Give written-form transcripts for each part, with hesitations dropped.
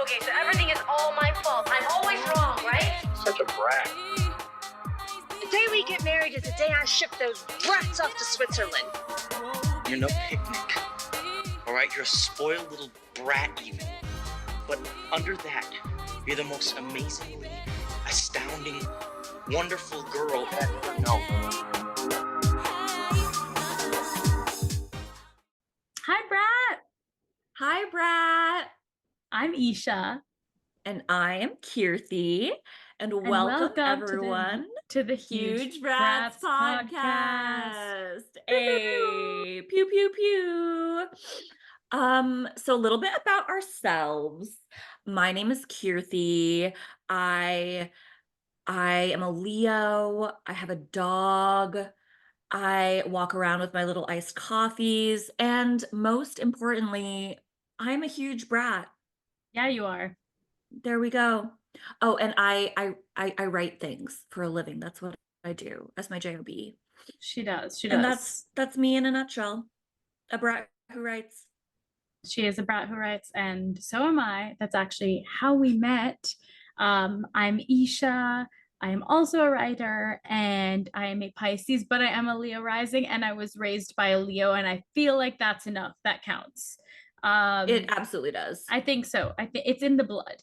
Okay, so everything is all my fault. I'm always wrong, right? Such a brat. The day we get married is the day I ship those brats off to Switzerland. You're no picnic. All right, you're a spoiled little brat even. But under that, you're the most amazingly astounding, wonderful girl ever known. Hi, Brat. Hi, Brat. I'm Isha. And I am Keerthi. And welcome everyone to the Huge Brats podcast. Hey, pew, pew, pew. So a little bit about ourselves. My name is Keerthi. I am a Leo. I have a dog. I walk around with my little iced coffees. And most importantly, I'm a huge brat. Yeah, you are. There we go. Oh, and I write things for a living. That's what I do as my job. She does. And that's me in a nutshell. A brat who writes. She is a brat who writes, and so am I. That's actually how we met. I'm Isha. I am also a writer, and I am a Pisces, but I am a Leo rising, and I was raised by a Leo, and I feel like that's enough. That counts. It absolutely does. I think so. I think it's in the blood.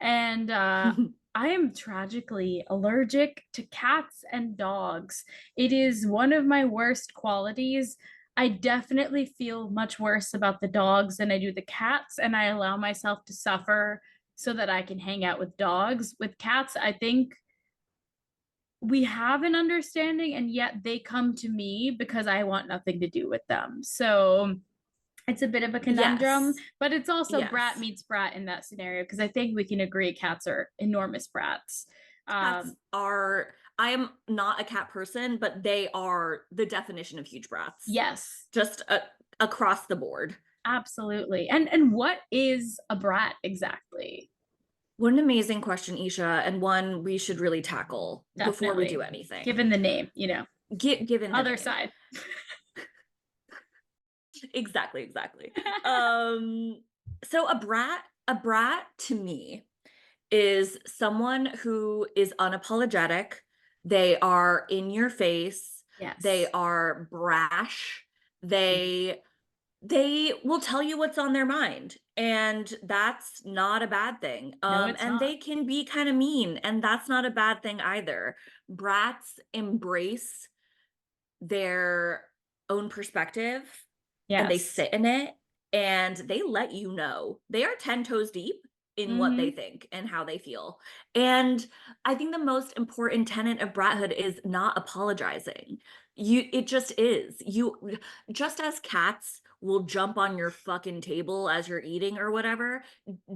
And I am tragically allergic to cats and dogs. It is one of my worst qualities. I definitely feel much worse about the dogs than I do the cats, and I allow myself to suffer so that I can hang out with dogs. With cats, I think we have an understanding, and yet they come to me because I want nothing to do with them. So it's a bit of a conundrum, Yes. but it's also Yes. brat meets brat in that scenario, because I think we can agree cats are enormous brats. Cats are, I am not a cat person, but they are the definition of huge brats. Yes, Just across the board. absolutely. And what is a brat exactly? What an amazing question, Isha, and one we should really tackle before we Definitely. do anything. Given the name, Given the other name. side. Exactly. So a brat to me is someone who is unapologetic. They are in your face. Yes. They are brash. They will tell you what's on their mind, and that's not a bad thing. No, it's and not. they can be kind of mean, and that's not a bad thing either. Brats embrace their own perspective. Yes. And they sit in it, and they let you know. They are 10 toes deep in what they think and how they feel. And I think the most important tenet of brathood is not apologizing. It just is. Just as cats will jump on your fucking table as you're eating or whatever,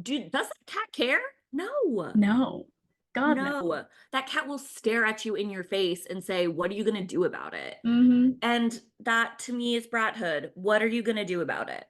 does that cat care? No. No. God, No. That cat will stare at you in your face and say, what are you going to do about it? And that to me is brathood. What are you going to do about it?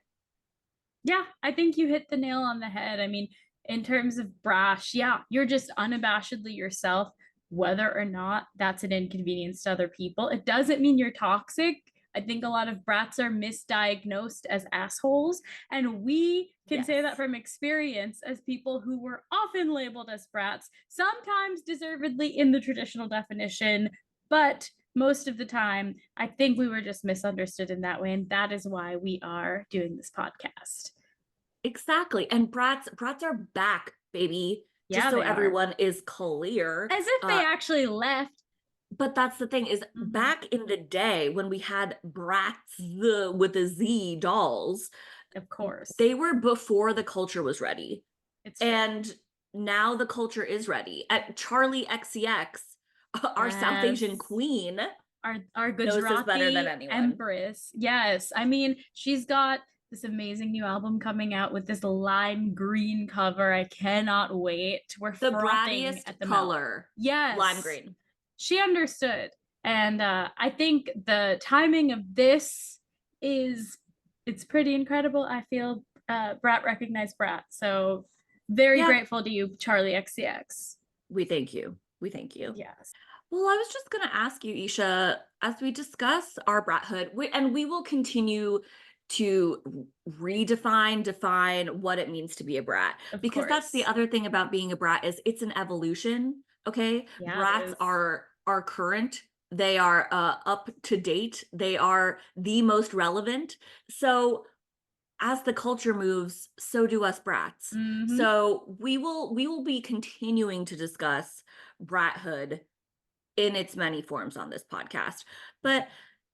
Yeah, I think you hit the nail on the head. I mean, in terms of brash, yeah, you're just unabashedly yourself, whether or not that's an inconvenience to other people. It doesn't mean you're toxic. I think a lot of brats are misdiagnosed as assholes, and we can say that Yes. from experience as people who were often labeled as brats, sometimes deservedly in the traditional definition, but most of the time, I think we were just misunderstood in that way, and that is why we are doing this podcast. Exactly. And brats are back, baby. Yeah, Just so they are. everyone is clear. As if they actually left. But that's the thing is, back in the day when we had Brats with a Z dolls, Of course. they were before the culture was ready. It's true. And now the culture is ready. At Charlie XCX, our South Asian Yes. queen, Our knows this better than Gujarati anyone. empress. Yes. I mean, she's got this amazing new album coming out with this lime green cover. I cannot wait. We're the frothing brattiest at the mouth. color. Yes. Lime green. She understood. And I think the timing of this it's pretty incredible. I feel Brat recognized Brat. So very grateful to you, Charlie XCX. We thank you. Yes. Well, I was just going to ask you, Isha, as we discuss our brathood, and we will continue to define what it means to be a brat. Of Because that's the course. other thing about being a brat is it's an evolution. Okay. Yeah, it Brats is. are current. They are up to date. They are the most relevant. So as the culture moves, so do us brats. Mhm. So we will be continuing to discuss brathood in its many forms on this podcast. But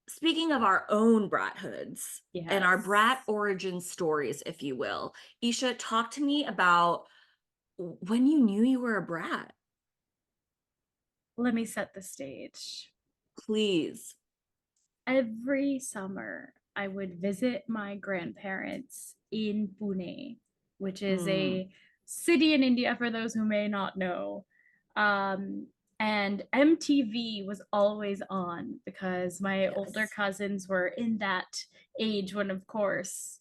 speaking of our own brathoods and our brat Yes. origin stories, if you will, Isha, talk to me about when you knew you were a brat, Let me set the stage. please. Every summer, I would visit my grandparents in Pune, which is Mm, a city in India for those who may not know. Um, and MTV was always on because my older yes. cousins were in that age when, of course,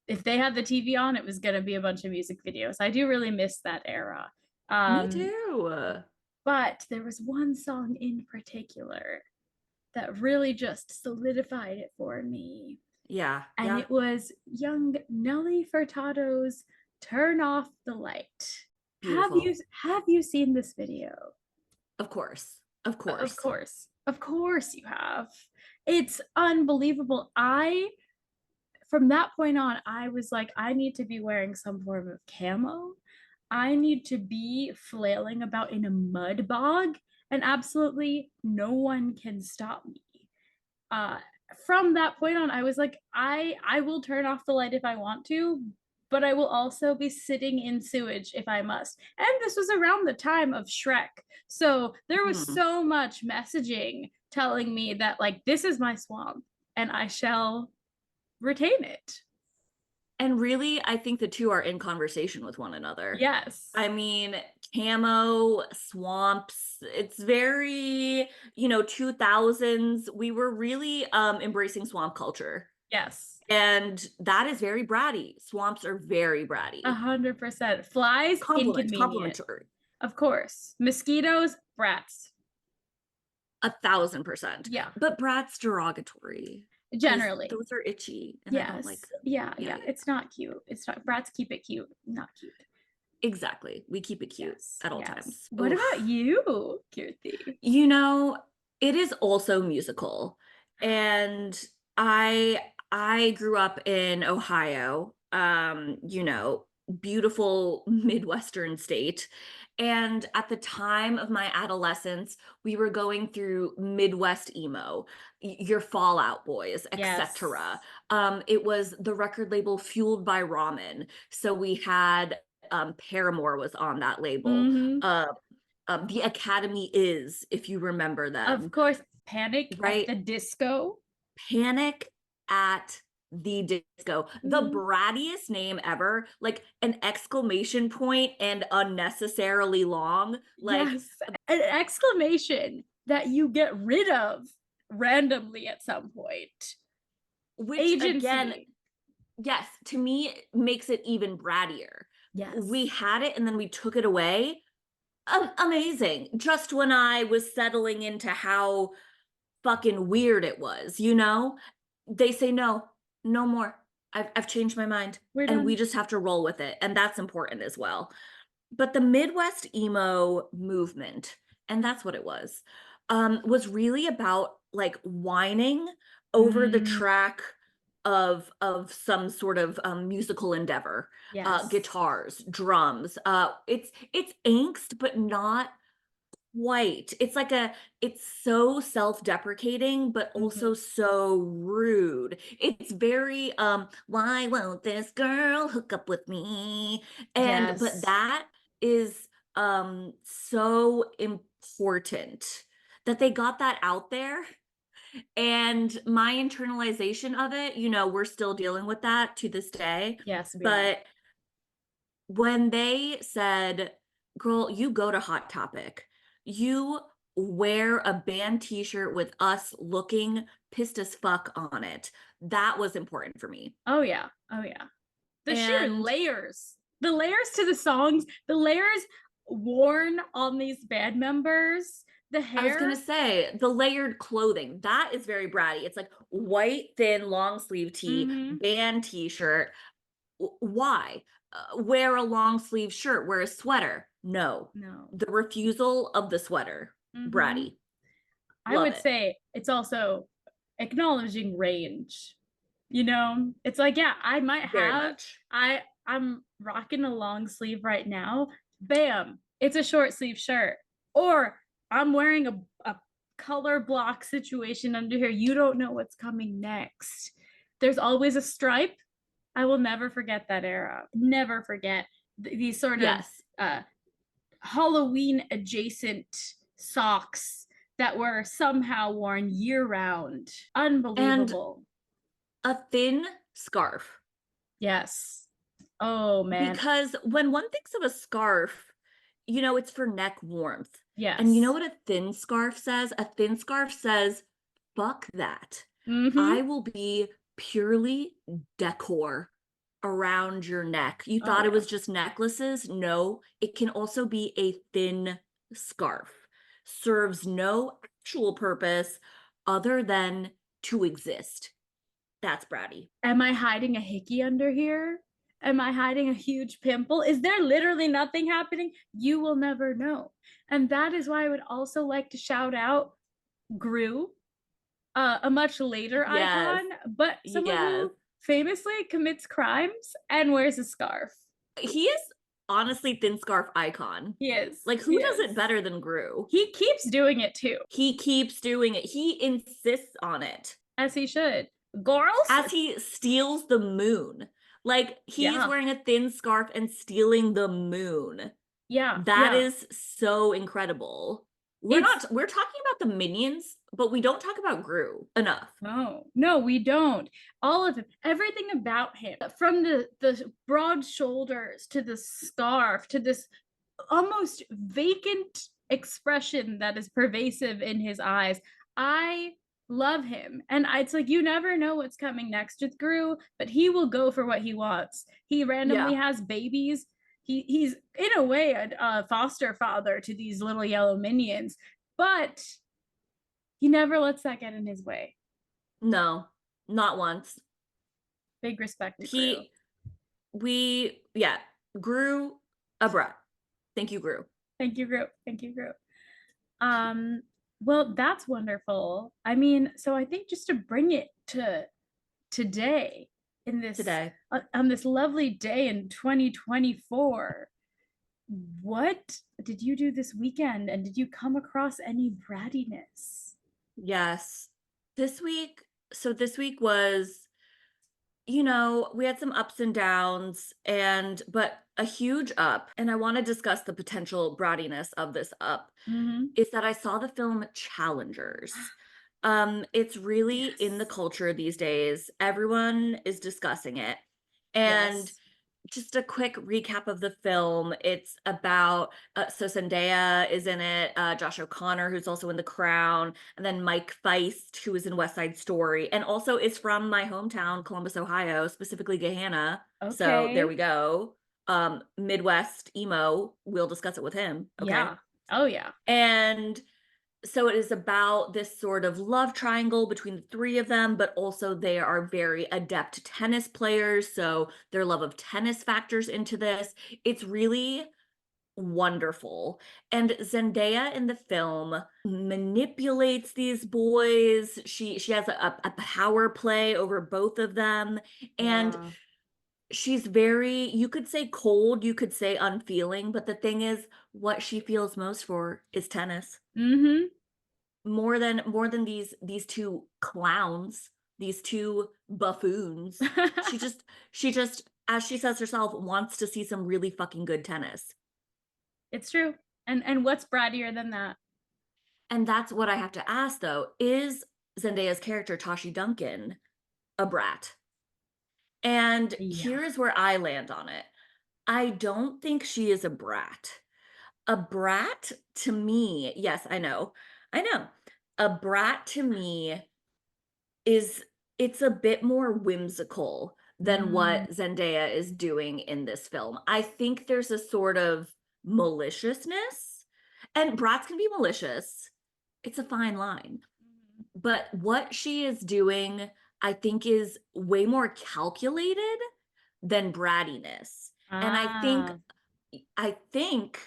if they had the TV on, it was going to be a bunch of music videos. I do really miss that era. Me Um, too. but there was one song in particular that really just solidified it for me. Yeah, And yeah. it was young Nelly Furtado's Turn Off the Light. Have you Beautiful. have you seen this video? Of course. Of Of course. course. Of course you have. It's unbelievable. I from that point on, I was like, I need to be wearing some form of camo. I need to be flailing about in a mud bog, and absolutely no one can stop me. Uh, from that point on, I was like, I will turn off the light if I want to, but I will also be sitting in sewage if I must. And this was around the time of Shrek, so there was Mhm. so much messaging telling me that like this is my swamp, and I shall retain it. And really, I think the two are in conversation with one another. Yes. I mean, camo, swamps, it's very, 2000s. We were really embracing swamp culture. Yes. And that is very bratty. Swamps are very bratty. 100%. Flies, inconvenient. Complimentary. Of course. Mosquitoes, brats. 1,000%. Yeah. But Brat's derogatory. Because Generally. those are itchy and I don't like Yes. them. Yeah, Yeah, yeah. yeah. It's not cute. It's not brats keep it cute. Not cute. Exactly. We keep it cute Yes. at all Yes. times. What about Oof. you, Kirti? You know, it is also musical. And I grew up in Ohio, beautiful Midwestern state. And at the time of my adolescence, we were going through Midwest emo, your Fallout Boys, Yes. etc. It was the record label Fueled by Ramen. So we had Paramore was on that label. Mm-hmm. The Academy is, if you remember Of them, course, Panic at right? the Disco. Panic at the Disco. The Mm, brattiest name ever, like an exclamation point and unnecessarily long. Like, yes. An exclamation that you get rid of randomly at some point. which again, Agency. yes, to me makes it even brattier. We Yes. had it and then we took it away. Amazing. Just when I was settling into how fucking weird it was. They say no, no more. I've changed my mind. We're And we done. just have to roll with it. And that's important as well. But the Midwest emo movement, and that's what it was really about like whining over the Mm, track of some sort of musical endeavor. yes. Guitars, drums. It's angst, but not white. It's so self-deprecating, but Mhm. also so rude. It's very why won't this girl hook up with me? But Yes. that is so important that they got that out there. And my internalization of it, we're still dealing with that to this day. Yes, we are. But when they said, girl, you go to Hot Topic, you wear a band t-shirt with us looking pissed as fuck on it. That was important for me. Oh yeah. Oh yeah. The sheer And layers. The layers to the songs, the layers worn on these band members The I was hair. gonna say the layered clothing. That is very bratty. It's like white, thin, long sleeve tee, Mhm. band t-shirt. Why? Wear a long sleeve shirt, wear a sweater. No. No. The refusal of the sweater. Mhm. Bratty. I Love would it. say it's also acknowledging range. You know, it's like, yeah, I might Very have, much. I'm rocking a long sleeve right now. Bam, it's a short sleeve shirt. Or I'm wearing a color block situation under here. You don't know what's coming next. There's always a stripe. I will never forget that era. Never forget these sort of Yes. Halloween adjacent socks that were somehow worn year round. And Unbelievable. a thin scarf. Yes. Oh man. Because when one thinks of a scarf, it's for neck warmth. Yes. And you know what a thin scarf says? A thin scarf says, fuck that. Mm-hmm. I will be purely decor around your neck. You Oh, thought it yeah. was just necklaces? No, it can also be a thin scarf. Serves no actual purpose other than to exist. That's bratty. Am I hiding a hickey under here? Am I hiding a huge pimple? Is there literally nothing happening? You will never know. And that is why I would also like to shout out Gru, a much later Yes. icon, but someone Yes. who famously commits crimes and wears a scarf. He is honestly thin scarf icon. He is. Like, who He does is. it better than Gru? He keeps doing it too, He keeps doing it. He insists on it. as he should. Girls? As he steals the moon. Like, he's Yeah. wearing a thin scarf and stealing the moon. Yeah. That yeah. is so incredible. We're talking about the minions, but we don't talk about Gru enough. No, we don't. All of him, everything about him, from the broad shoulders to the scarf to this almost vacant expression that is pervasive in his eyes. I love him. And it's like you never know what's coming next with Gru, but he will go for what he wants. He randomly has babies. He's in a way a foster father to these little yellow minions, but he never lets that get in his way. No, not once. Big respect to Gru, a brat. Thank you, Gru. Thank you, Gru. Well, that's wonderful. I mean, so I think just to bring it to today, on this lovely day in 2024, what did you do this weekend, and did you come across any brattiness? Yes. This week was, we had some ups and downs, but a huge up, and I want to discuss the potential brattiness of this up, is that I saw the film Challengers. It's really in the culture these days. Everyone is discussing it. And just a quick recap of the film. It's about so Zendaya is in it, Josh O'Connor, who's also in The Crown, and then Mike Feist, who is in West Side Story, and also is from my hometown, Columbus, Ohio, specifically Gahanna. Okay. So there we go. Midwest emo. We'll discuss it with him. Okay. Yeah. Oh yeah. And so it is about this sort of love triangle between the three of them, but also they are very adept tennis players. So their love of tennis factors into this. It's really wonderful. And Zendaya in the film manipulates these boys. She has a power play over both of them. And she's very, you could say cold, you could say unfeeling, but the thing is, what she feels most for is tennis. More than these two clowns, these two buffoons. she just, as she says herself, wants to see some really fucking good tennis. It's true. And what's brattier than that? And that's what I have to ask though. Is Zendaya's character, Tashi Duncan, a brat? And here is where I land on it. I don't think she is a brat. A brat to me, yes, I know. A brat to me it's a bit more whimsical than what Zendaya is doing in this film. I think there's a sort of maliciousness, and brats can be malicious. it's a fine line. But what she is doing, I think, is way more calculated than brattiness. And Ah, I think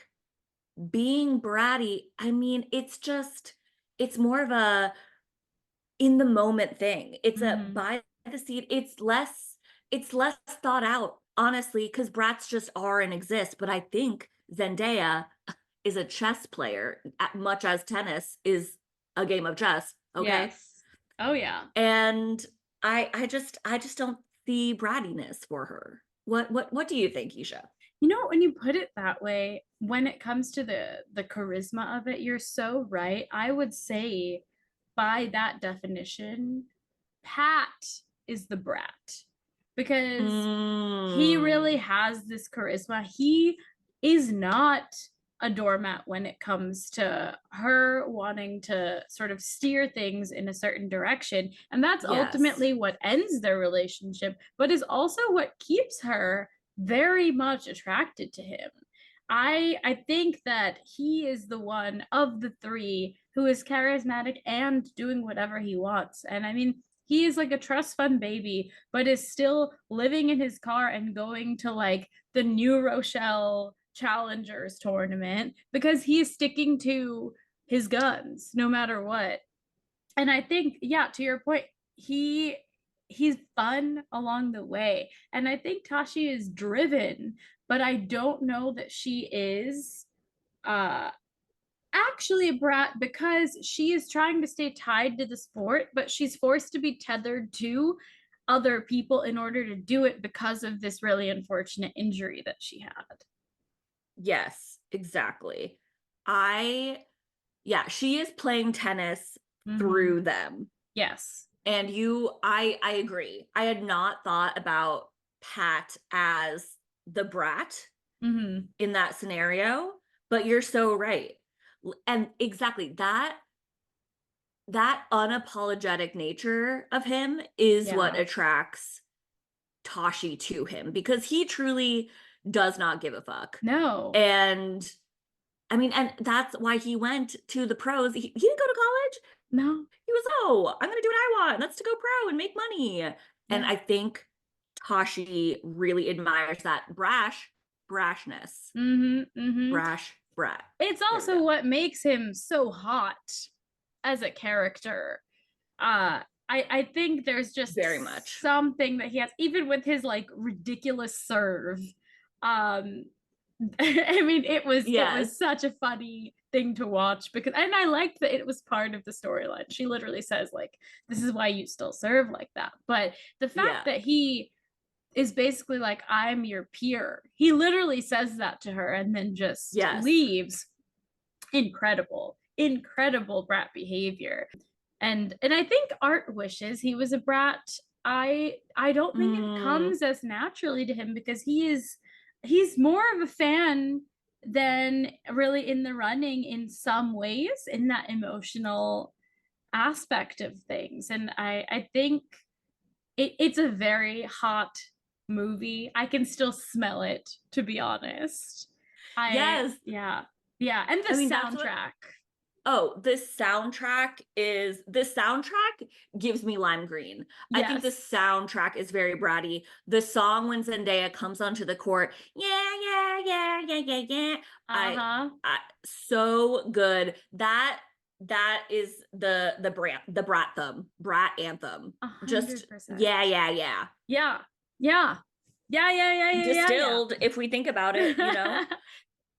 being bratty, I mean, it's more of a in the moment thing. It's a mhm. by the seat. It's less thought out, honestly, because brats just are and exist. But I think Zendaya is a chess player, much as tennis is a game of chess. Okay. Yes. Oh yeah. And I just don't see brattiness for her. What do you think, Isha? You know, when you put it that way, when it comes to the charisma of it, you're so right. I would say by that definition, Pat is the brat because he really Mm, has this charisma. He is not a doormat when it comes to her wanting to sort of steer things in a certain direction. And that's yes. ultimately what ends their relationship, but is also what keeps her very much attracted to him. I think that he is the one of the three who is charismatic and doing whatever he wants. And I mean, he is like a trust fund baby, but is still living in his car and going to like the New Rochelle Challengers tournament because he's sticking to his guns no matter what. And I think, yeah, to your point, he he's fun along the way. And I think Tashi is driven, but I don't know that she is uh actually a brat because she is trying to stay tied to the sport, but she's forced to be tethered to other people in order to do it because of this really unfortunate injury that she had. Yes, exactly. I Yeah, she is playing tennis Mm-hmm. through them. Yes. And I agree. I had not thought about Pat as the brat Mm-hmm. in that scenario, but you're so right. And exactly that unapologetic nature of him is what Yeah. attracts Tashi to him because he truly does not give a fuck. No. And I mean, and that's why he went to the pros. He didn't go to college. No. He was, oh, I'm gonna do what I want. Let's to go pro and make money. And Yeah. I think Tashi really admires that brashness. Mm-hmm. Mm-hmm. Brash brat. It's There we go. also what makes him so hot as a character. I think there's Very just much. something that he has, even with his like ridiculous serve. Um, I mean, it was Yes. such a funny thing to watch because, and I liked that it was part of the storyline. She literally says like, "This is why you still serve like that." But the fact Yeah. that he is basically like, "I'm your peer," he literally says that to her and then just Yes. leaves. Incredible, incredible brat behavior. And I think Art wishes he was a brat. I don't think it Mm, comes as naturally to him because he's more of a fan than really in the running in some ways in that emotional aspect of things. And I think it's a very hot movie. I can still smell it, to be honest. I yes. Yeah. Yeah, and the I mean, that's what soundtrack. Oh, this soundtrack gives me lime green. I think the Yes. soundtrack is very bratty. The song when Zendaya comes onto the court, yeah, yeah, yeah, yeah, yeah, yeah. I, Uh-huh. I so good. That is the brat anthem. A Just hundred percent. yeah, yeah, yeah. Yeah. Yeah. Yeah, yeah, yeah, yeah, Distilled, if we think about it, yeah.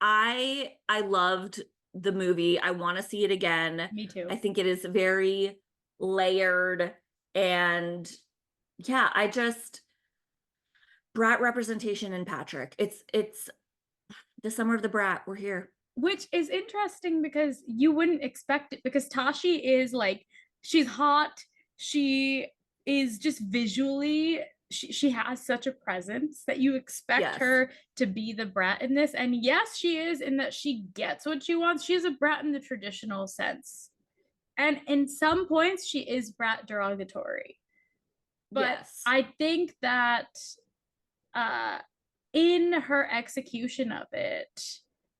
I loved the movie. I want to see it again. Me I too. think it is very layered and yeah, I just brat representation in Patrick. It's the summer of the brat. We're here. Which is interesting because you wouldn't expect it because Tashi is like she's hot. She is just visually she has such a presence that you expect Yes. her to be the brat in this. And yes, she is in that she gets what she wants. She's a brat in the traditional sense. And in some points she is brat derogatory. But Yes. I think that uh in her execution of it,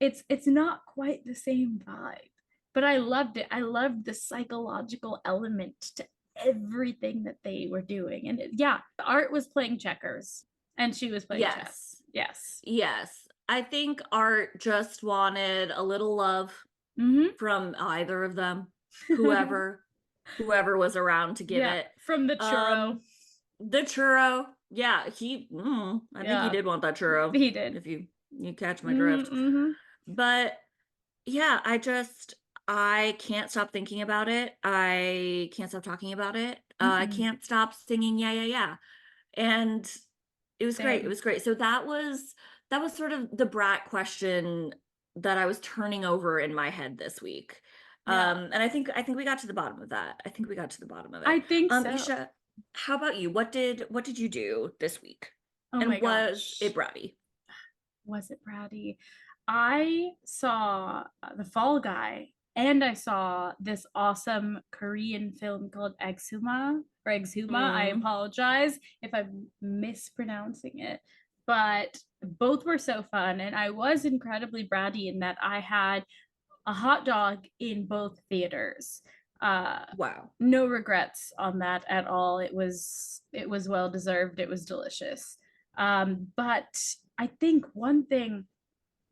it's not quite the same vibe. but I loved it. I loved the psychological element to everything that they were doing. And Art was playing checkers and she was playing chess. Yes. Yes. I think Art just wanted a little love from either of them, whoever was around to give it. From the churro. The churro. Yeah, I think he did want that churro. He did. If you catch my drift. But yeah, I can't stop thinking about it. I can't stop talking about it. I can't stop singing yeah, yeah, yeah. And it was great. It was great. So that was sort of the Brat question that I was turning over in my head this week. And I think we got to the bottom of that. I think so. Isha, how about you? What did you do this week? Oh and my gosh. Was it bratty? Was it bratty? I saw The Fall Guy, and I saw this awesome Korean film called Exhuma. I apologize if I'm mispronouncing it, but both were so fun, and I was incredibly bratty in that I had a hot dog in both theaters. Wow. No regrets on that at all. It was well deserved. It was delicious. But I think one thing,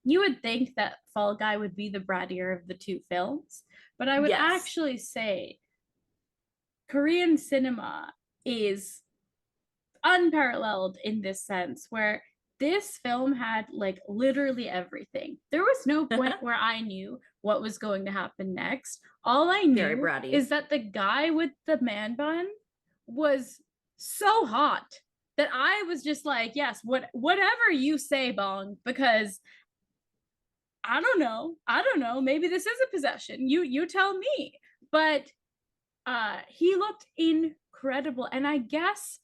you would think that Fall Guy would be the brattier of the two films, but I would actually say Korean cinema is unparalleled in this sense, where this film had like literally everything. There was no point where I knew what was going to happen next. All I knew is that the guy with the man bun was so hot that I was just like, yes, whatever you say, Bong, because I don't know. Maybe this is a possession. You tell me. But he looked incredible, and I guess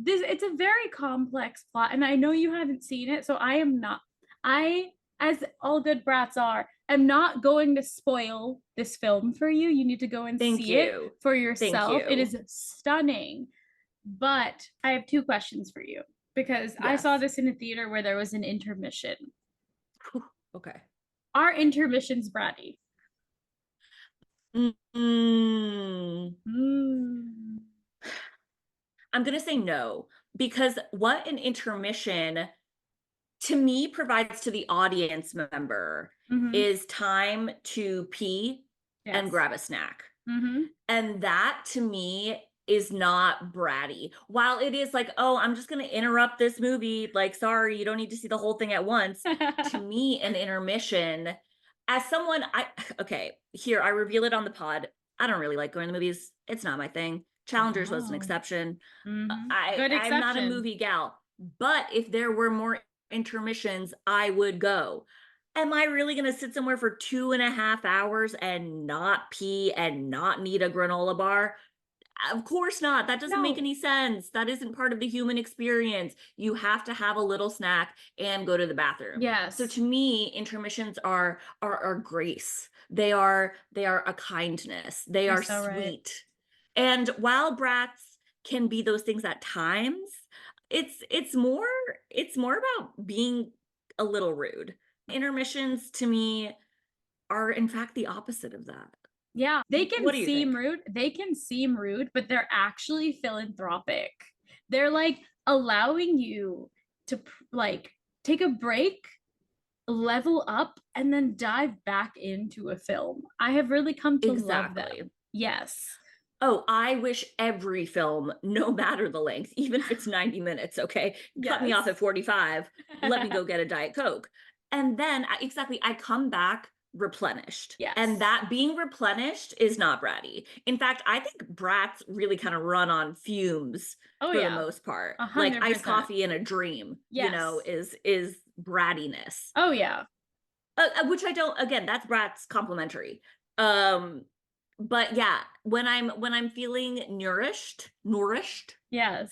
it's a very complex plot, and I know you haven't seen it, so I, as all good brats are, am not going to spoil this film for you. You need to go and see it for yourself. It is stunning. But I have two questions for you, because I saw this in a theater where there was an intermission. Okay. Are intermissions bratty? I'm going to say no, because what an intermission to me provides to the audience member is time to pee and grab a snack. And that to me is not bratty. While it is like, oh, I'm just going to interrupt this movie. Like, sorry, you don't need to see the whole thing at once. To me, an intermission, as someone, I reveal it on the pod. I don't really like going to movies. It's not my thing. Challengers was an exception. I'm not a movie gal, but if there were more intermissions, I would go. Am I really going to sit somewhere for 2.5 hours and not pee and not need a granola bar? Of course not. That doesn't make any sense. That isn't part of the human experience. You have to have a little snack and go to the bathroom. Yes. So to me, intermissions are grace. They are a kindness. They are so sweet. Right. And while brats can be those things at times, it's more about being a little rude. Intermissions to me are in fact the opposite of that. Yeah, they can seem rude. They can seem rude, but they're actually philanthropic. They're like allowing you to like take a break, level up, and then dive back into a film. I have really come to love them. Yes. Oh, I wish every film, no matter the length, even if it's 90 minutes, okay? Cut me off at 45. Let me go get a Diet Coke. And then I come back replenished. Yes. And that being replenished is not bratty. In fact, I think brats really kind of run on fumes for the most part. 100%. Like iced coffee in a dream, is brattiness. Oh yeah. Which I don't, again, that's brats complimentary. But yeah, when I'm feeling nourished, yes,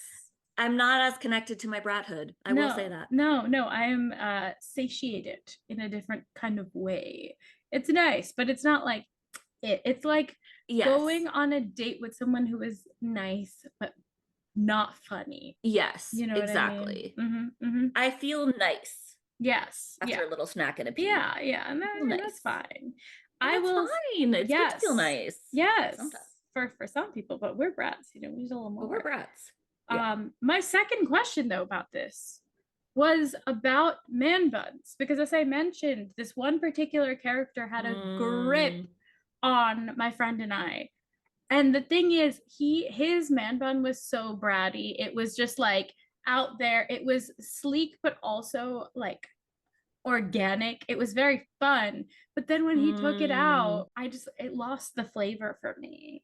I'm not as connected to my brathood. I will say that. No, I am satiated in a different kind of way. It's nice, but it's not like it. It's like going on a date with someone who is nice but not funny. Yes, you know exactly. What I mean? I feel nice. Yes, after a little snack and a pee. Yeah, and that's fine. I That's will. fine. It's good to feel nice. Yes. Sometimes. For some people, but we're brats, you know, we need a little more. But we're brats. Yeah. My second question though about this was about man buns, because as I mentioned, this one particular character had a grip on my friend and I. And the thing is, his man bun was so bratty. It was just like out there. It was sleek, but also like organic. It was very fun. But then when he took it out, it lost the flavor for me.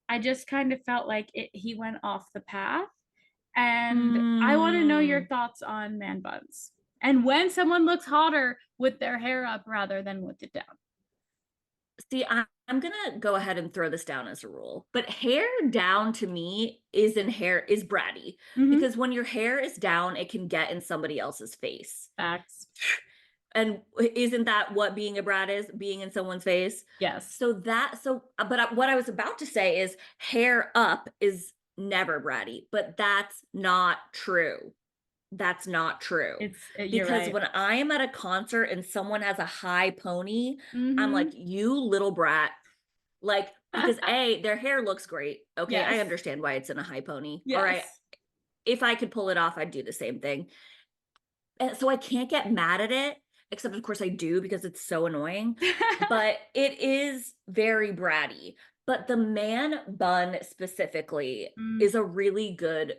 I just kind of felt like he went off the path. And I want to know your thoughts on man buns. And when someone looks hotter with their hair up rather than with it down. See, I'm gonna go ahead and throw this down as a rule, but hair down to me is bratty, because when your hair is down, it can get in somebody else's face. Facts. And isn't that what being a brat is? Being in someone's face? Yes. But what I was about to say is hair up is never bratty, but that's not true. That's not true. You're Because right. when I am at a concert and someone has a high pony, I'm like, you little brat. Like, because their hair looks great. Okay, Yes. I understand why it's in a high pony. Yes. All right. If I could pull it off, I'd do the same thing. And so I can't get mad at it, except of course I do because it's so annoying. But it is very bratty. But the man bun specifically is a really good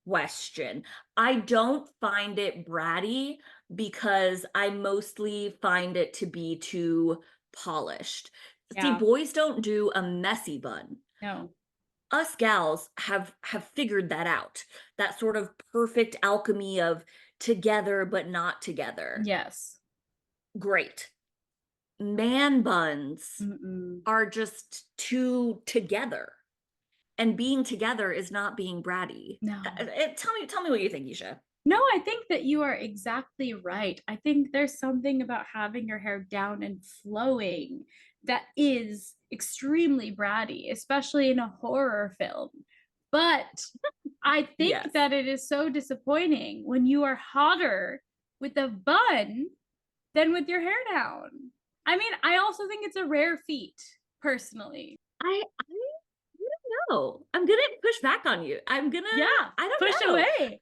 question. I don't find it bratty because I mostly find it to be too polished. Yeah. See, boys don't do a messy bun. No. Us gals have figured that out. That sort of perfect alchemy of together but not together. Yes. Great. Man buns are just too together. And being together is not being bratty. No. Tell me what you think, Isha. No, I think that you are exactly right. I think there's something about having your hair down and flowing that is extremely bratty, especially in a horror film. But I think Yes. that it is so disappointing when you are hotter with a bun than with your hair down. I mean, I also think it's a rare feat, personally. I don't know. I'm gonna push back on you. I don't push know. away.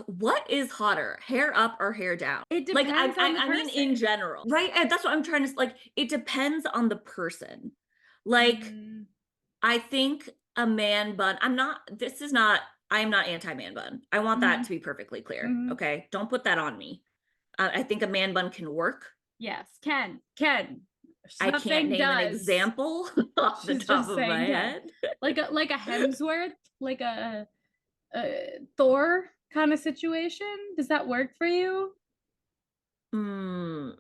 What is hotter, hair up or hair down? It depends on the I mean, in person. general, right? And that's what I'm trying to like. It depends on the person. Like, I think a man bun. I am not anti-man bun. I want that to be perfectly clear. Okay, don't put that on me. I think a man bun can work. Yes, can. I can't name an example off the top of my head. Like a Hemsworth, like a Thor kind of situation. Does that work for you? No,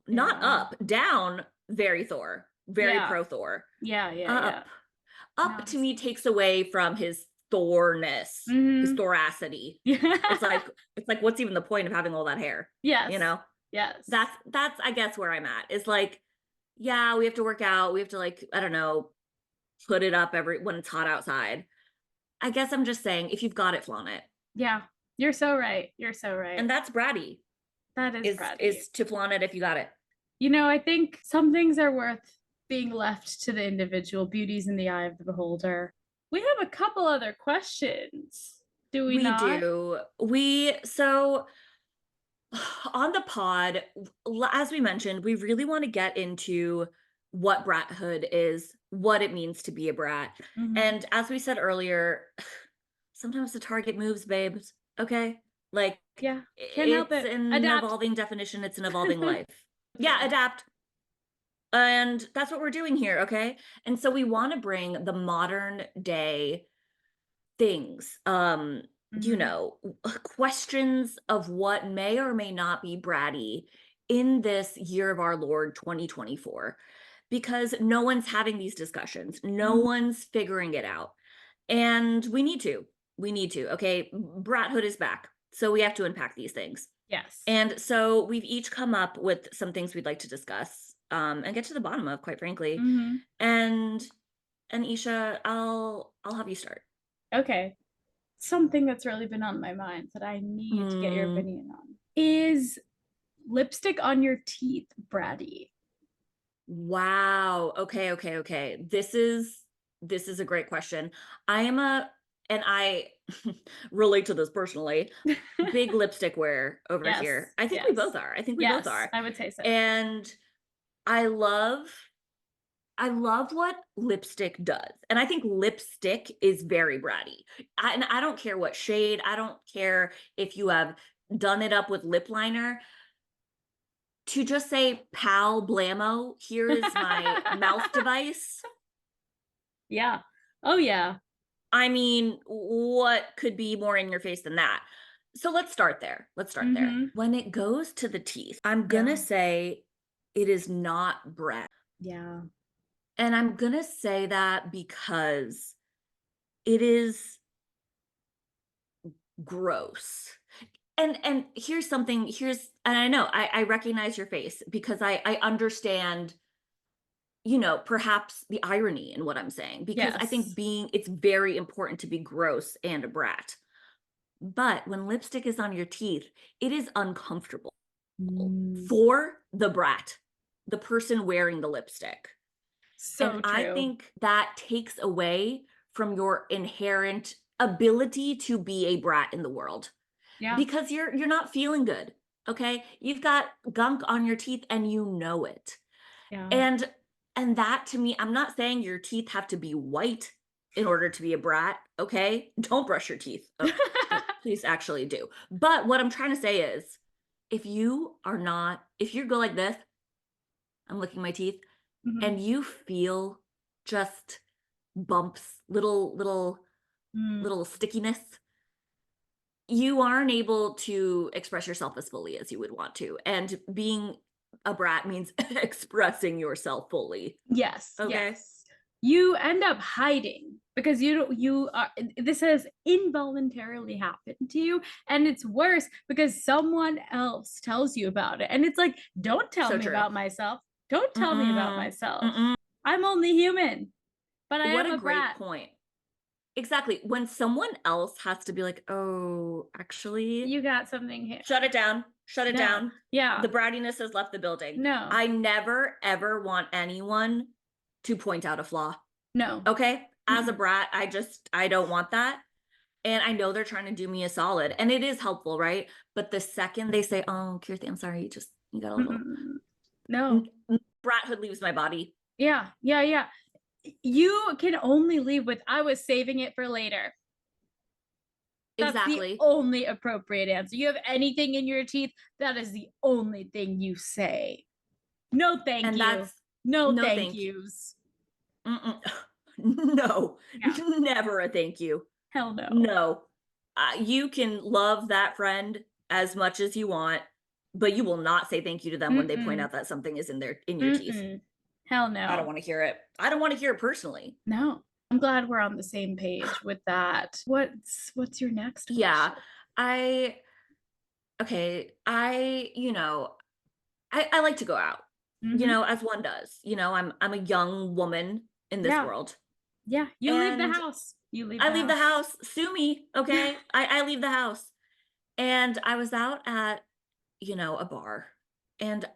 not up, down. Very Thor, very pro Thor. Up to me takes away from his Thorness, his Thoracity. It's like what's even the point of having all that hair? Yes, you know. Yes, that's I guess where I'm at. It's like, yeah, we have to work out. We have to, like, I don't know, put it up when it's hot outside. I guess I'm just saying, if you've got it, flaunt it. Yeah, you're so right. You're so right. And that's bratty. That is bratty. Is to flaunt it if you got it. You know, I think some things are worth being left to the individual. Beauty's in the eye of the beholder. We have a couple other questions. Do we not? We do. So on the pod, as we mentioned, we really want to get into what brathood is, what it means to be a brat. And as we said earlier, sometimes the target moves, babes. Okay? Like, yeah, can't help it. It's an evolving definition. It's an evolving life. Yeah, adapt. And that's what we're doing here, okay? And so we want to bring the modern day things, you know, questions of what may or may not be bratty in this year of our Lord 2024, because no one's having these discussions. No one's figuring it out. And we need to, okay? Brathood is back. So we have to unpack these things. Yes. And so we've each come up with some things we'd like to discuss and get to the bottom of, quite frankly. And Isha, I'll have you start. Okay. Something that's really been on my mind that I need to get your opinion on is lipstick on your teeth bratty? Wow. Okay. This is a great question. I am and I relate to this personally, big lipstick wearer over Yes, here. I think we yes. both are. I think we both Yes, are. I would say so. And I love what lipstick does. And I think lipstick is very bratty. And I don't care what shade, I don't care if you have done it up with lip liner. To just say, pal blammo, here is my mouth device. Yeah. Oh yeah. I mean, what could be more in your face than that? So let's start there. Mhm. When it goes to the teeth, I'm Yeah. gonna say it is not Brett. Yeah. And I'm gonna say that because it is gross. And here's something, and I know I recognize your face because I understand, perhaps the irony in what I'm saying, because I think Yes. it's very important to be gross and a brat. But when lipstick is on your teeth, it is uncomfortable Mm, for the brat, the person wearing the lipstick. And so I true. think that takes away from your inherent ability to be a brat in the world Yeah. because you're not feeling good. Okay? You've got gunk on your teeth and you know it. Yeah. And that to me, I'm not saying your teeth have to be white in order to be a brat, okay? Don't brush your teeth. Oh, please actually do. But what I'm trying to say is if you go like this, I'm licking my teeth, Mhm. and you feel just bumps, Mm, little stickiness, you aren't able to express yourself as fully as you would want to. And being a brat means expressing yourself fully. yes. Okay? Yes. You end up hiding because you are this has involuntarily happened to you, and it's worse because someone else tells you about it. And it's like, don't tell So me true. about myself. Don't tell me about Mm-mm. myself. Mm-mm. I'm only human, but I What am a a great brat. point. Exactly. When someone else has to be like, oh, actually, You got something here. shut it down. Shut it No. down. Yeah. The brattiness has left the building. No. I never, ever want anyone to point out a flaw. No. Okay? As a Mm-mm. brat, I don't want that. And I know they're trying to do me a solid. And it is helpful, right? But the second they say, oh, Kirti, I'm sorry, you got a little Mm-mm. No. brathood leaves my body. Yeah. Yeah. Yeah. You can only leave with, I was saving it for later. That's the Exactly. only appropriate answer. You have anything in your teeth, that is the only thing you say. No, thank And you. that's No, no thank thank you. yous. Mm-mm. No, Yeah. never a thank you. Hell no. No. You can love that friend as much as you want, but you will not say thank you to them when they point Mm-mm. out that something is in your teeth. Mm-mm. Hell I don't no. want to hear it. I don't want to hear it personally. No. I'm glad we're on the same page with that. What's your next Yeah. question? I okay, I like to go out, Mhm. as one does. I'm a young woman in this Yeah. world. Yeah. You leave the And house. You leave I the leave the house. house. Sue me, okay? I leave the house. And I was out at, a bar. And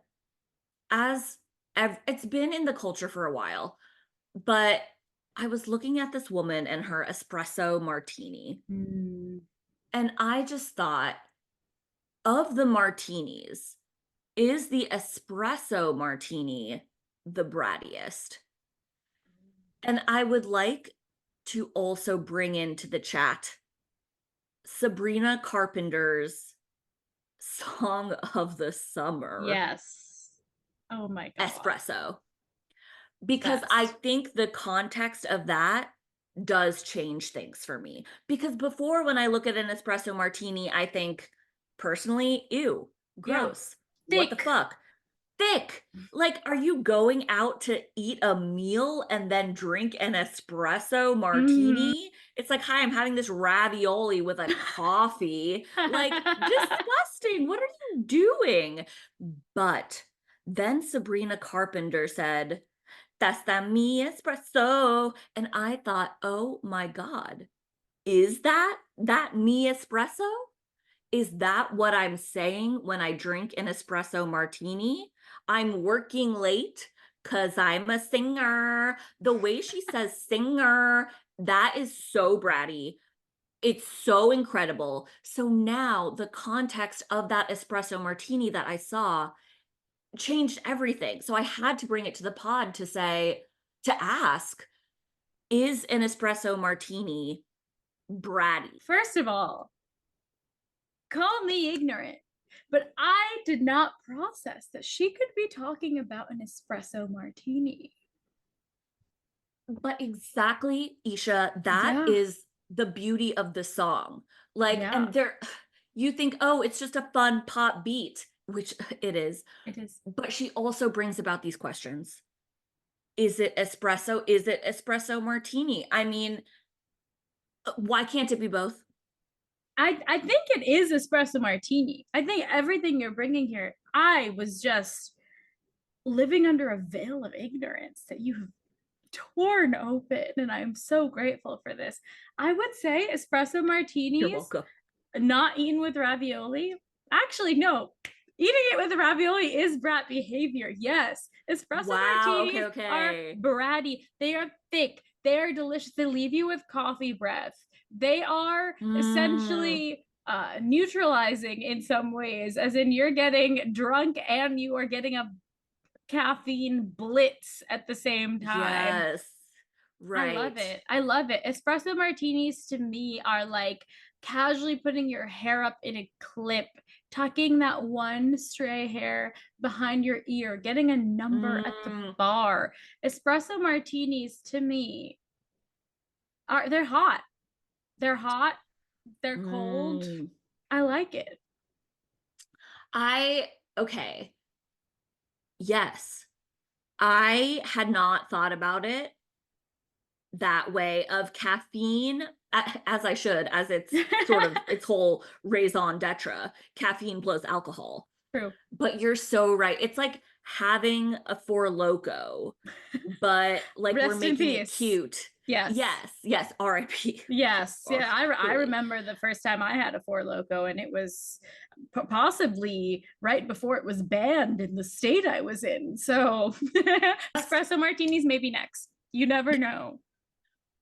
as it's been in the culture for a while, but I was looking at this woman and her espresso martini. Mm. And I just thought, of the martinis, is the espresso martini the brattiest? And I would like to also bring into the chat Sabrina Carpenter's song of the summer, Yes. Oh my god. Espresso. Because I Best. think the context of that does change things for me. Because before, when I look at an espresso martini, I think personally, ew, Yeah. gross. What the Thick. fuck? Thick. Like, are you going out to eat a meal and then drink an espresso Mm. martini? It's like, hi, I'm having this ravioli with a coffee. Like, disgusting. What are you doing? But then Sabrina Carpenter said, that's the me espresso. And I thought, oh my God, is that me espresso? is that what I'm saying when I drink an espresso martini? I'm working late because I'm a singer. The way she says singer, that is so bratty. It's so incredible. So now the context of that espresso martini that I saw changed everything. So I had to bring it to the pod to ask, is an espresso martini bratty? First of all, call me ignorant, but I did not process that she could be talking about an espresso martini. But exactly, Isha, that Yeah. is the beauty of the song. Like, Yeah. and you think, oh, it's just a fun pop beat, which it is. It is. But she also brings about these questions. Is it espresso? Is it espresso martini? I mean, why can't it be both? I think it is espresso martini. I think everything you're bringing here, I was just living under a veil of ignorance that you've torn open, and I'm so grateful for this. I would say espresso You're martinis, welcome. not eaten with ravioli. Actually, no. Eating it with ravioli is brat behavior. Yes. Espresso Wow, martinis okay. are bratty. They are thick. They are delicious. They leave you with coffee breath. They are essentially neutralizing in some ways, as in you're getting drunk and you are getting a caffeine blitz at the same time. Yes. Right. I love it. I love it. Espresso martinis to me are like casually putting your hair up in a clip, tucking that one stray hair behind your ear, getting a number at the bar. Espresso martinis to me they're hot. They're hot. They're cold. I like it. Okay. Yes. I had not thought about it that way of caffeine, as I should, as it's sort of its whole raison d'etre. Caffeine plus alcohol. True. But you're so right. It's like having a Four Loko, but like Rest we're in making it peace. cute. Yes. Yes. R.I.P. Yes. Yeah. I Truly. remember the first time I had a Four Loko, and it was possibly right before it was banned in the state I was in. So espresso martinis maybe next. You never know.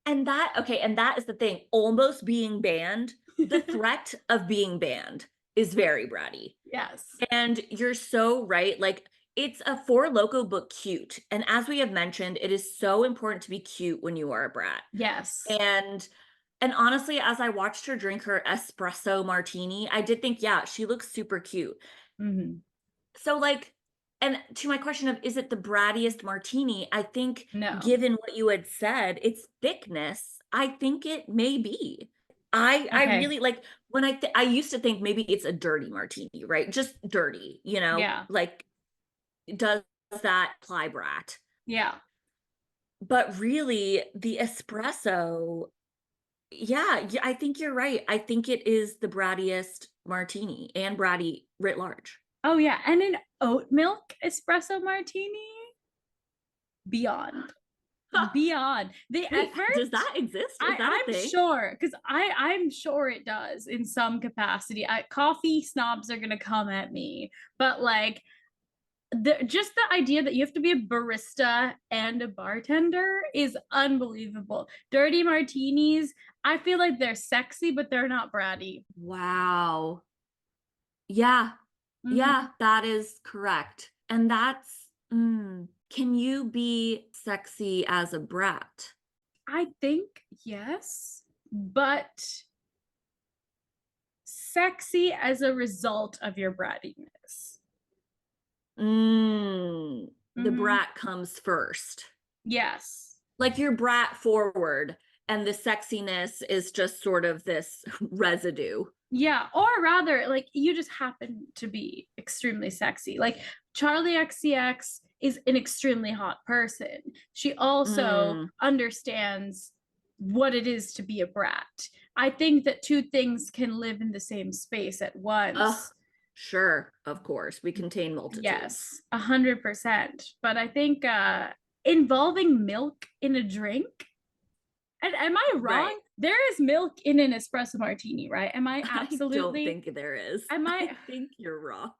And that is the thing. Almost being banned, the threat of being banned is very bratty. Yes. And you're so right. Like, it's a Four Loko but cute. And as we have mentioned, it is so important to be cute when you are a brat. Yes. And honestly, as I watched her drink her espresso martini, I did think, yeah, she looks super cute. Mm-hmm. So like, and to my question of, is it the brattiest martini? I think given what you had said, its thickness, I think it may be. I really like when I used to think maybe it's a dirty martini, right? Just dirty, you know? Yeah. Like, does that apply brat? Yeah. But really, the espresso, yeah, I think you're right. I think it is the brattiest martini and bratty writ large. Oh yeah, and an oat milk espresso martini, beyond. Beyond. Wait, does that exist? Is that a I'm thing? sure, because I'm sure it does in some capacity. Coffee snobs are gonna come at me, but like just the idea that you have to be a barista and a bartender is unbelievable. Dirty martinis, I feel like they're sexy, but they're not bratty. Wow. Yeah. Yeah, that is correct. And that's, can you be sexy as a brat? I think yes, but sexy as a result of your brattiness. The brat comes first. Yes. Like you're brat forward, and the sexiness is just sort of this residue. Yeah, or rather, like you just happen to be extremely sexy. Like Charlie XCX is an extremely hot person. She also understands what it is to be a brat. I think that two things can live in the same space at once. Sure, of course. We contain multitudes. Yes, 100%. But I think involving milk in a drink, and am I wrong? Right. There is milk in an espresso martini, right? Am I I absolutely? don't think there is. Am I I? think you're wrong.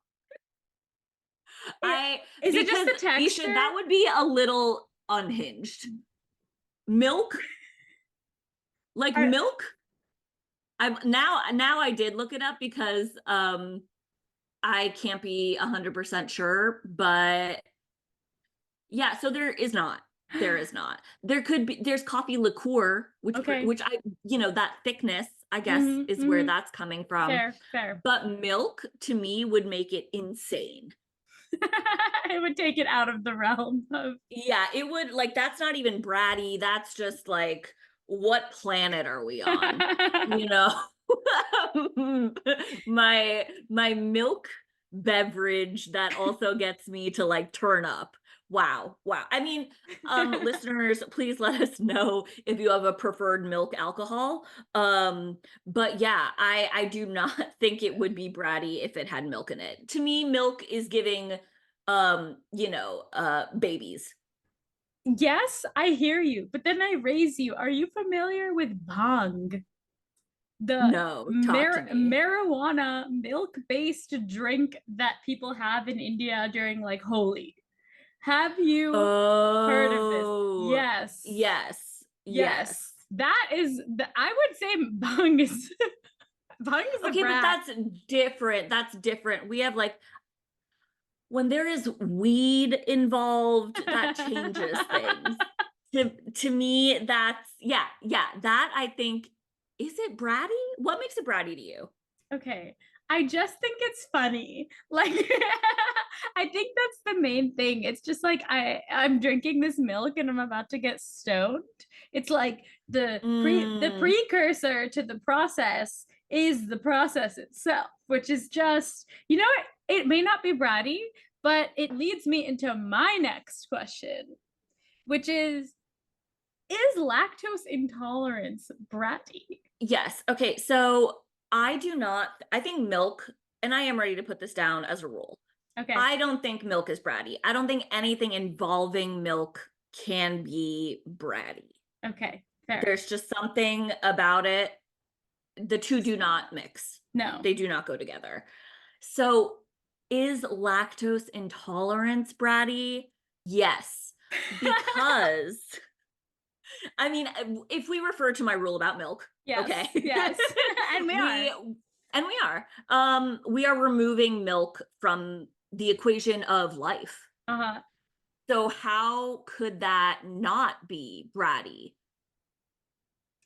It, is it just Because the Isha, texture? that would be a little unhinged. Milk, like Are- milk. I'm now I did look it up because I can't be 100% sure, but yeah, so there is not. There is not. There's coffee liqueur, Okay. which I, that thickness, I guess, Mhm, is where mhm. that's coming from. Fair. But milk to me would make it insane. I would take it out of the realm of. Yeah, it would, like, that's not even bratty. That's just like, what planet are we on? You know? My milk beverage that also gets me to like turn up. Wow. I mean, listeners, please let us know if you have a preferred milk alcohol. But yeah, I do not think it would be bratty if it had milk in it. To me, milk is giving babies. Yes, I hear you, but then I raise you. Are you familiar with bhang? The No, talk to me. marijuana milk-based drink that people have in India during like Holi. Have you heard of this? Oh, Yes. yes. That is the, I would say bhang is bhang is a Okay, but brat. that's different. That's different. We have like, when there is weed involved, that changes things. To me, that's, yeah, that I think, is it bratty? What makes it bratty to you? Okay. I just think it's funny. Like I think that's the main thing. It's just like I'm drinking this milk and I'm about to get stoned. It's like the Mm, precursor to the process is the process itself, which is just, it may not be bratty, but it leads me into my next question, which is lactose intolerance bratty? yes. Okay, so I think milk, and I am ready to put this down as a rule. Okay. I don't think milk is bratty. I don't think anything involving milk can be bratty. Okay. Fair. There's just something about it. The two do not mix. No. They do not go together. So, is lactose intolerance bratty? Yes. Because, I mean, if we refer to my rule about milk, Yes. okay. Yes. And we are. And we are. We are removing milk from the equation of life. Uh-huh. So how could that not be bratty?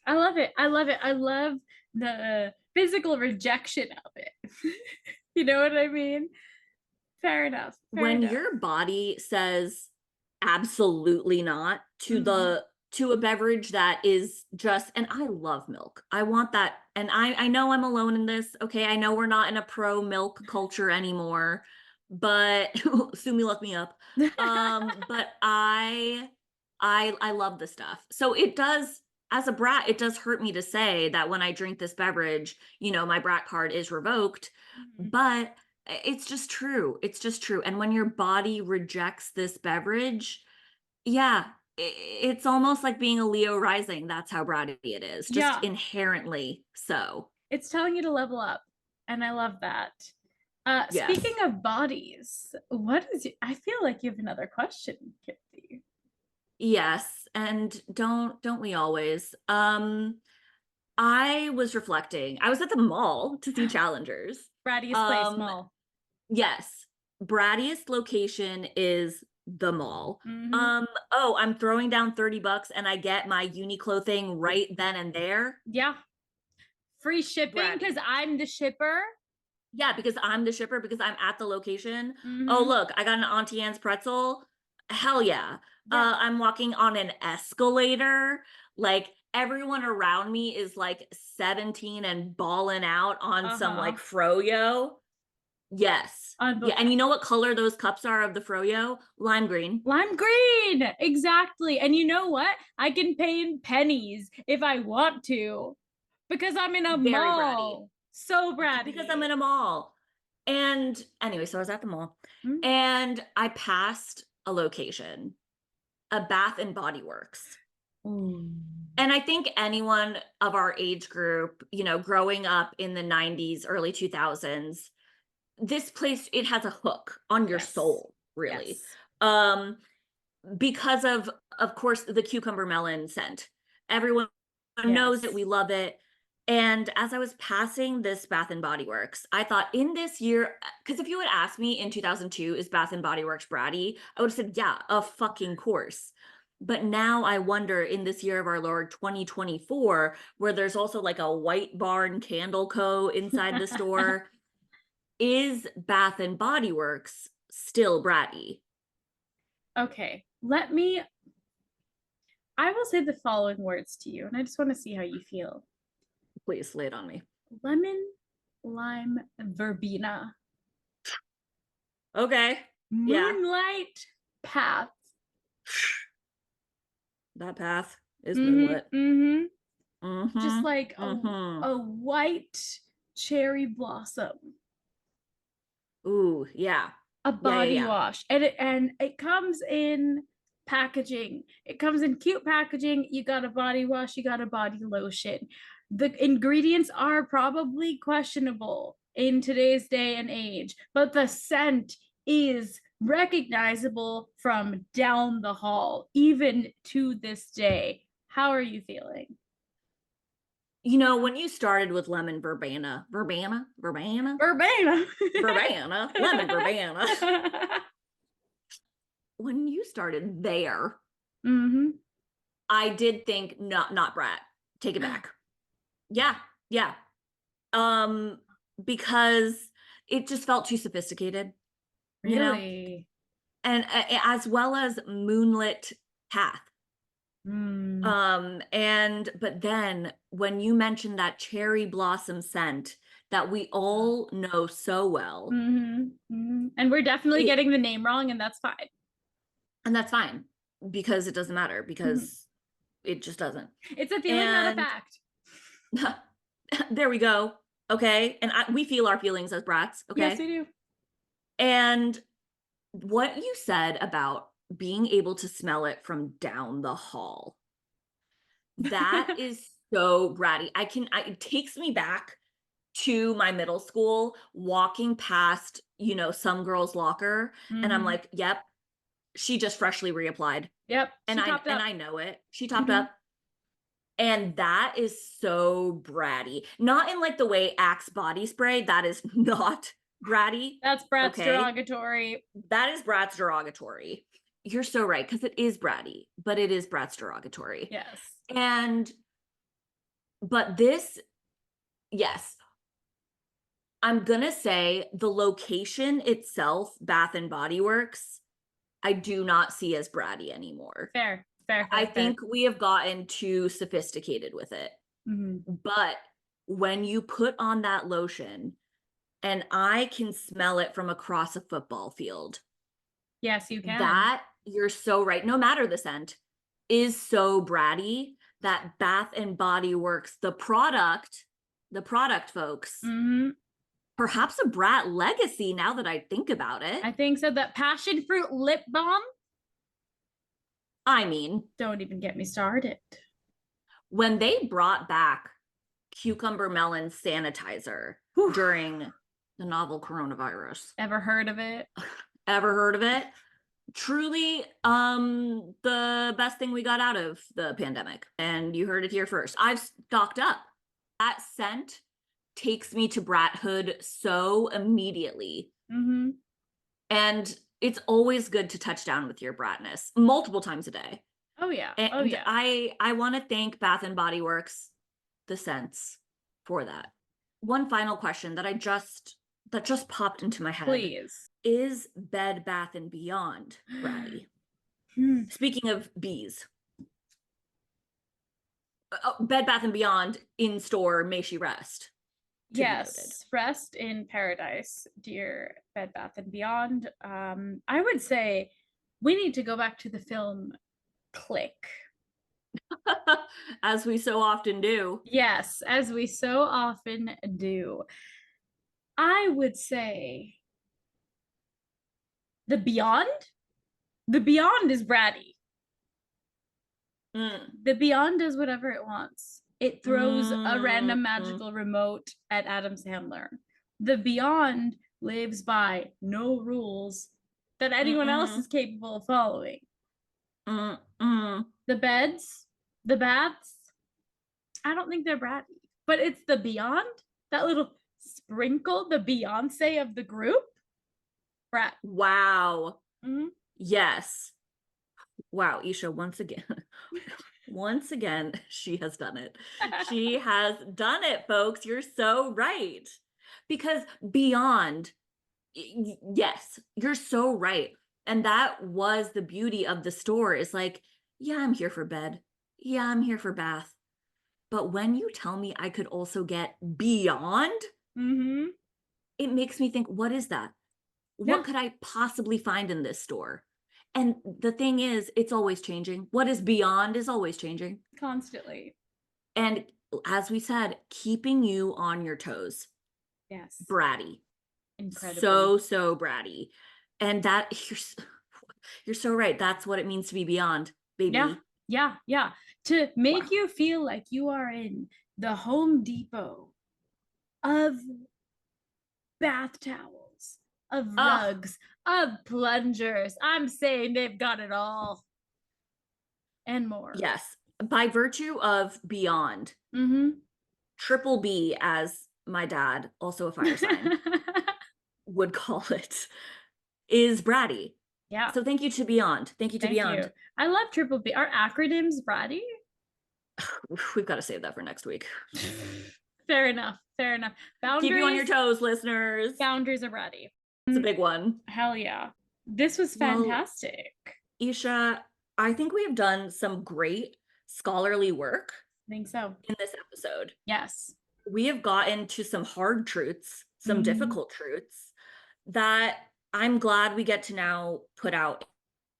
I love it. I love the physical rejection of it. You know what I mean? Fair enough. When your body says absolutely not to Mhm. to a beverage that is just, and I love milk. I want that. And I know I'm alone in this. Okay. I know we're not in a pro milk culture anymore, but Sumi look me up. But I love the stuff. So it does, as a brat, it does hurt me to say that when I drink this beverage, my brat card is revoked. Mhm. But it's just true. It's just true. And when your body rejects this beverage, yeah, it's almost like being a Leo rising. That's how bratty it is, just Yeah. inherently so. It's telling you to level up. And I love that. Yes. Speaking of bodies, I feel like you have another question, Kirti. Yes, and don't we always? I was reflecting. I was at the mall to see Challengers. Brattiest place, mall. Yes. Brattiest location is the mall. Mhm. Oh, I'm throwing down $30 and I get my Uniqlo thing right then and there. Yeah. Free shipping Bratty. because I'm the shipper. Yeah, because I'm the shipper, because I'm at the location. Mhm. Oh, look, I got an Auntie Anne's pretzel. Hell yeah. Yeah. I'm walking on an escalator. Like, everyone around me is like 17 and balling out on some like froyo. Yes. Yeah, and you know what color those cups are of the froyo? Lime green. Lime green, exactly. And you know what? I can pay in pennies if I want to, because I'm in a Very mall. bratty. So bratty. Because I'm in a mall. And anyway, so I was at the mall Mm. and I passed a location, a Bath and Body Works. Ooh. And I think anyone of our age group, you know, growing up in the 90s, early 2000s, this place, it has a hook on your Yes. soul, really. Yes. Um, because of course, the cucumber melon scent. Everyone knows it, Yes. we love it. And as I was passing this Bath and Body Works, I thought in this year, because if you had asked me in 2002, is Bath and Body Works bratty? I would have said, yeah, of fucking course. But now I wonder in this year of our Lord 2024, where there's also like a White Barn Candle Co. inside the store, is Bath and Body Works still bratty? Okay, I will say the following words to you, and I just want to see how you feel. Please lay it on me. Lemon, lime, verbena. Okay. Yeah. Moonlight path. That path is Mhm, moonlit. mhm. Mm-hmm. Just like Mm-hmm. a white cherry blossom. Ooh, yeah. A Yeah, yeah, body yeah. wash, and it comes in packaging. It comes in cute packaging. You got a body wash, you got a body lotion. The ingredients are probably questionable in today's day and age, but the scent is recognizable from down the hall, even to this day. How are you feeling? You know, when you started with lemon verbena, verbena, verbena, Verbena. verbena, lemon verbena, when you started there, Mm-hmm. I did think not Brat. Take it back. Yeah, yeah. Um, because it just felt too sophisticated, you know? Really? And as well as moonlit path. Mm. And but then when you mentioned that cherry blossom scent that we all know so well, Mhm, mhm. And we're definitely it getting the name wrong, and that's fine. and that's fine because it doesn't matter Mhm. because it just doesn't. It's a feeling, not a And fact. there we go. Okay. And we feel our feelings as brats. Yes, Okay. we do. And what you said about being able to smell it from down the hall, that is so bratty. It takes me back to my middle school, walking past, you know, some girl's locker, and I'm Mhm. like, "Yep, she just freshly reapplied." Yep, And she topped up. I know it. She topped Mhm. up. And that is so bratty. Not in like the way Axe body spray, that is not bratty. That's Brat's Okay. derogatory. That is Brat's derogatory. You're so right, because it is bratty, but it is Brat's derogatory. Yes. And but this, yes, I'm gonna say the location itself, Bath and Body Works, I do not see as bratty anymore. Fair, fair, I fair, fair. think we have gotten too sophisticated with it. Mhm. But when you put on that lotion, and I can smell it from across a football field, Yes, you can. that, you're so right, no matter the scent, is so bratty that Bath and Body Works, the product folks, Mhm. perhaps a Brat legacy now that I think about it. I think so. That passion fruit lip balm. I mean, Don't even get me started. when they brought back cucumber melon sanitizer Whew. during the novel coronavirus, Ever heard of it? ever heard of it? Truly, the best thing we got out of the pandemic. And you heard it here first. I've stocked up. That scent takes me to brathood so immediately. Mm-hmm. And it's always good to touch down with your bratness multiple times a day. Oh yeah. And Oh yeah. I want to thank Bath and Body Works, the scents, for that. One final question that just popped into my head. Please. Is Bed Bath and Beyond bratty? Hmm. Speaking of bees, Bed Bath and Beyond in store, may she rest. Yes, rest in paradise, dear Bed Bath and Beyond. I would say we need to go back to the film Click. As we so often do. Yes, as we so often do. I would say the Beyond. The Beyond is bratty. The Beyond does whatever it wants. It throws a random Mm. magical remote at Adam Sandler. The Beyond lives by no rules that anyone else is capable of following. The beds, the baths, I don't think they're bratty, but it's the Beyond, that little sprinkle, the Beyonce of the group. Brat. Wow. Mhm. Yes. Wow, Isha, once again, once again, she has done it. She has done it, folks. You're so right. Because beyond, yes, you're so right. And that was the beauty of the store is like, yeah, I'm here for bed. Yeah, I'm here for bath. But when you tell me I could also get beyond, Mm-hmm. it makes me think, what is that? Yeah. What could I possibly find in this store? And the thing is, it's always changing. What is beyond is always changing. Constantly. And as we said, keeping you on your toes. Yes. Bratty. Incredibly. So bratty. And that you're so right. That's what it means to be beyond, baby. Yeah. To make you feel like you are in the Home Depot of bath towels, of rugs, of plungers. I'm saying they've got it all. And more. Yes. By virtue of beyond. Mm-hmm. Triple B, as my dad, also a fire sign, would call it, is bratty. Yeah. So thank you to Beyond. Thank you to Beyond. I love Triple B. Are acronyms bratty? We've got to save that for next week. Fair enough. Boundaries. Keep you on your toes, listeners. Boundaries are bratty. It's a big one. Hell yeah. This was fantastic. Well, Isha, I think we have done some great scholarly work. I think so. In this episode. Yes. We have gotten to some hard truths, some difficult truths that I'm glad we get to now put out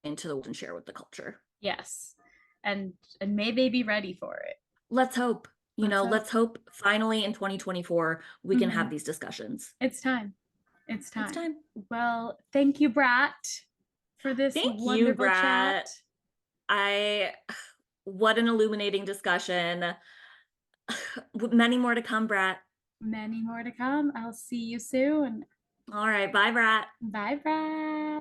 into the world and share with the culture. Yes. And may they be ready for it. Let's hope. Let's hope finally in 2024 we can have these discussions. It's time. Well, thank you, Brat, for this wonderful chat. What an illuminating discussion. Many more to come, Brat. Many more to come. I'll see you soon. All right. Bye, Brat. Bye, Brat.